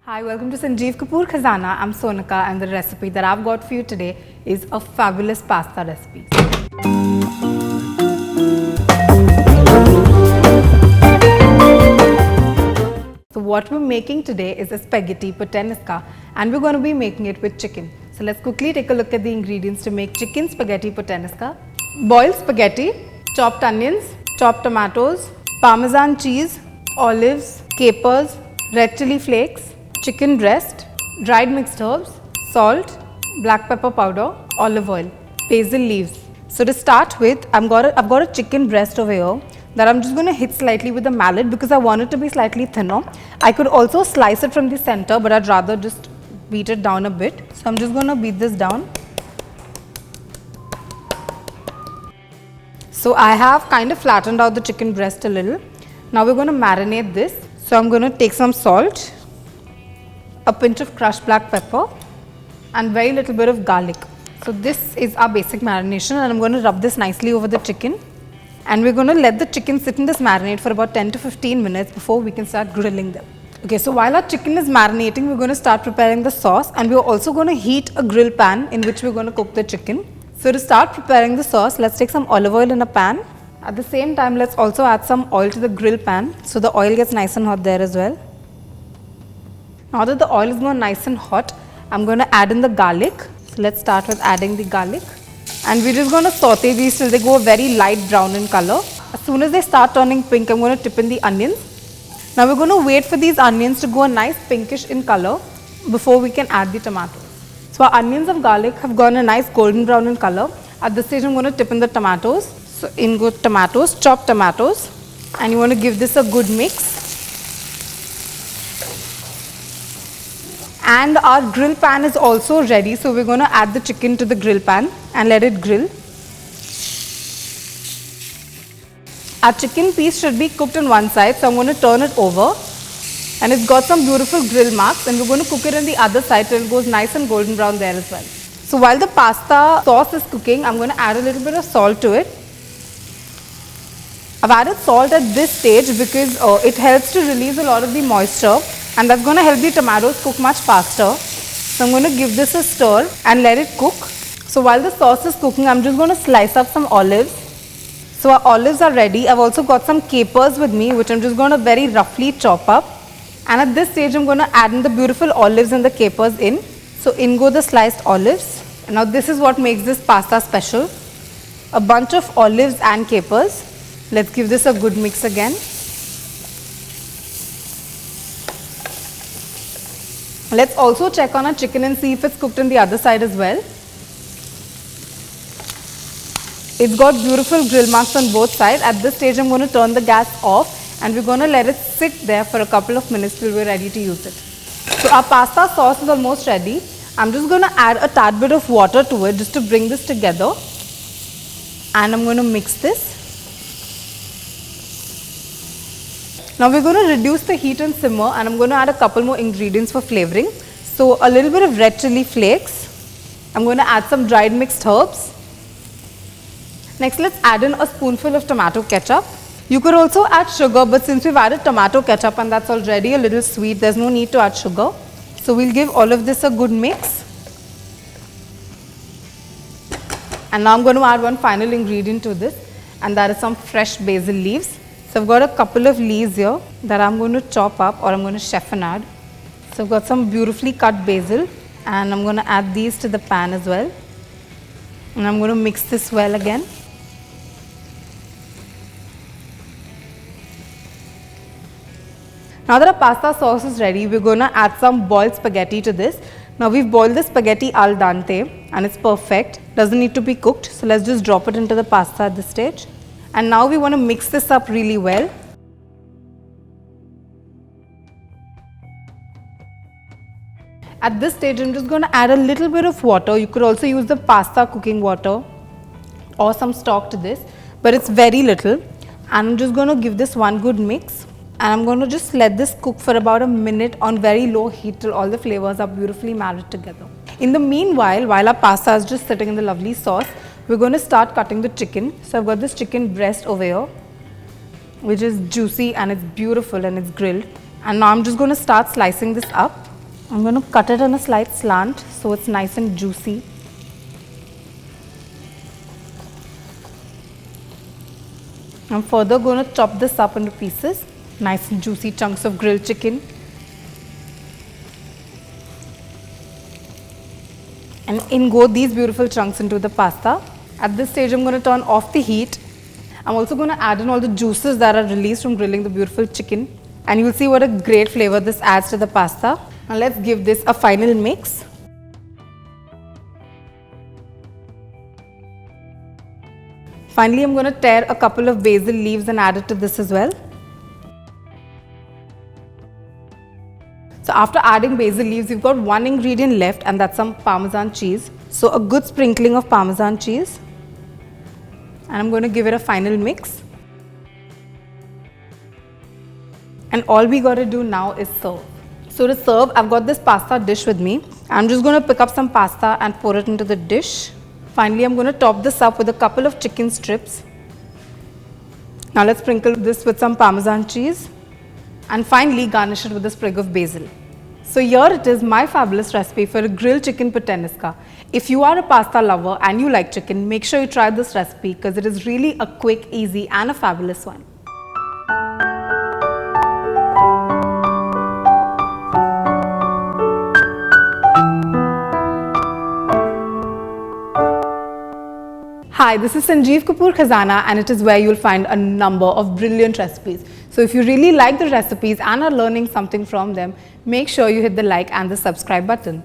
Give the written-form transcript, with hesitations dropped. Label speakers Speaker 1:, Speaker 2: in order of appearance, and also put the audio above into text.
Speaker 1: Hi, welcome to Sanjeev Kapoor Khazana. I'm Sonika and the recipe that I've got for you today is a fabulous pasta recipe. So what we're making today is a spaghetti puttanesca and we're going to be making it with chicken. So let's quickly take a look at the ingredients to make chicken spaghetti puttanesca. Boiled spaghetti, chopped onions, chopped tomatoes, parmesan cheese, olives, capers, red chili flakes, chicken breast, dried mixed herbs, salt, black pepper powder, olive oil, basil leaves. So to start with, I've got a chicken breast over here that I'm just going to hit slightly with a mallet because I want it to be slightly thinner. I could also slice it from the center, but I'd rather just beat it down a bit. So I'm just going to beat this down. So I have kind of flattened out the chicken breast a little. Now we're going to marinate this. So I'm going to take some salt, a pinch of crushed black pepper and very little bit of garlic. So this is our basic marination and I'm going to rub this nicely over the chicken and we're going to let the chicken sit in this marinade for about 10 to 15 minutes before we can start grilling them. Okay, so while our chicken is marinating, we're going to start preparing the sauce and we're also going to heat a grill pan in which we're going to cook the chicken. So to start preparing the sauce, let's take some olive oil in a pan. At the same time, let's also add some oil to the grill pan so the oil gets nice and hot there as well. Now that the oil is going nice and hot, I'm going to add in the garlic. So let's start with adding the garlic. And we're just going to saute these till they go a very light brown in color. As soon as they start turning pink, I'm going to tip in the onions. Now we're going to wait for these onions to go a nice pinkish in color before we can add the tomatoes. So our onions and garlic have gone a nice golden brown in color. At this stage, I'm going to tip in the tomatoes. So in go tomatoes, chopped tomatoes. And you want to give this a good mix. And our grill pan is also ready, so we're going to add the chicken to the grill pan and let it grill. Our chicken piece should be cooked on one side, so I'm going to turn it over. And it's got some beautiful grill marks and we're going to cook it on the other side till it goes nice and golden brown there as well. So while the pasta sauce is cooking, I'm going to add a little bit of salt to it. I've added salt at this stage because it helps to release a lot of the moisture. And that's going to help the tomatoes cook much faster. So I'm going to give this a stir and let it cook. So while the sauce is cooking, I'm just going to slice up some olives. So our olives are ready. I've also got some capers with me, which I'm just going to very roughly chop up. And at this stage, I'm going to add in the beautiful olives and the capers in. So in go the sliced olives. And now this is what makes this pasta special. A bunch of olives and capers. Let's give this a good mix again. Let's also check on our chicken and see if it's cooked on the other side as well. It's got beautiful grill marks on both sides. At this stage, I'm going to turn the gas off and we're going to let it sit there for a couple of minutes till we're ready to use it. So our pasta sauce is almost ready. I'm just going to add a tad bit of water to it just to bring this together. And I'm going to mix this. Now we're going to reduce the heat and simmer and I'm going to add a couple more ingredients for flavoring. So a little bit of red chili flakes. I'm going to add some dried mixed herbs. Next, let's add in a spoonful of tomato ketchup. You could also add sugar, but since we've added tomato ketchup and that's already a little sweet, there's no need to add sugar. So we'll give all of this a good mix. And now I'm going to add one final ingredient to this and that is some fresh basil leaves. So I've got a couple of leaves here that I'm going to chop up or I'm going to chiffonade. So I've got some beautifully cut basil and I'm going to add these to the pan as well. And I'm going to mix this well again. Now that our pasta sauce is ready, we're going to add some boiled spaghetti to this. Now we've boiled the spaghetti al dente and it's perfect. Doesn't need to be cooked. So let's just drop it into the pasta at this stage. And now we want to mix this up really well. At this stage, I'm just going to add a little bit of water. You could also use the pasta cooking water or some stock to this, but it's very little. And I'm just going to give this one good mix. And I'm going to just let this cook for about a minute on very low heat till all the flavors are beautifully married together. In the meanwhile, while our pasta is just sitting in the lovely sauce, we're going to start cutting the chicken. So I've got this chicken breast over here, which is juicy and it's beautiful and it's grilled. And now I'm just going to start slicing this up. I'm going to cut it on a slight slant so it's nice and juicy. I'm further going to chop this up into pieces, nice and juicy chunks of grilled chicken. And in go these beautiful chunks into the pasta. At this stage, I'm going to turn off the heat. I'm also going to add in all the juices that are released from grilling the beautiful chicken. And you'll see what a great flavor this adds to the pasta. Now let's give this a final mix. Finally, I'm going to tear a couple of basil leaves and add it to this as well. So after adding basil leaves, you've got one ingredient left, and that's some parmesan cheese. So a good sprinkling of parmesan cheese. And I'm going to give it a final mix. And all we got to do now is serve. So to serve, I've got this pasta dish with me. I'm just going to pick up some pasta and pour it into the dish. Finally, I'm going to top this up with a couple of chicken strips. Now let's sprinkle this with some parmesan cheese. And finally, garnish it with a sprig of basil. So here it is, my fabulous recipe for a grilled chicken puttanesca. If you are a pasta lover and you like chicken, make sure you try this recipe because it is really a quick, easy and a fabulous one. Hi, this is Sanjeev Kapoor Khazana, and it is where you'll find a number of brilliant recipes. So if you really like the recipes and are learning something from them, make sure you hit the like and the subscribe button.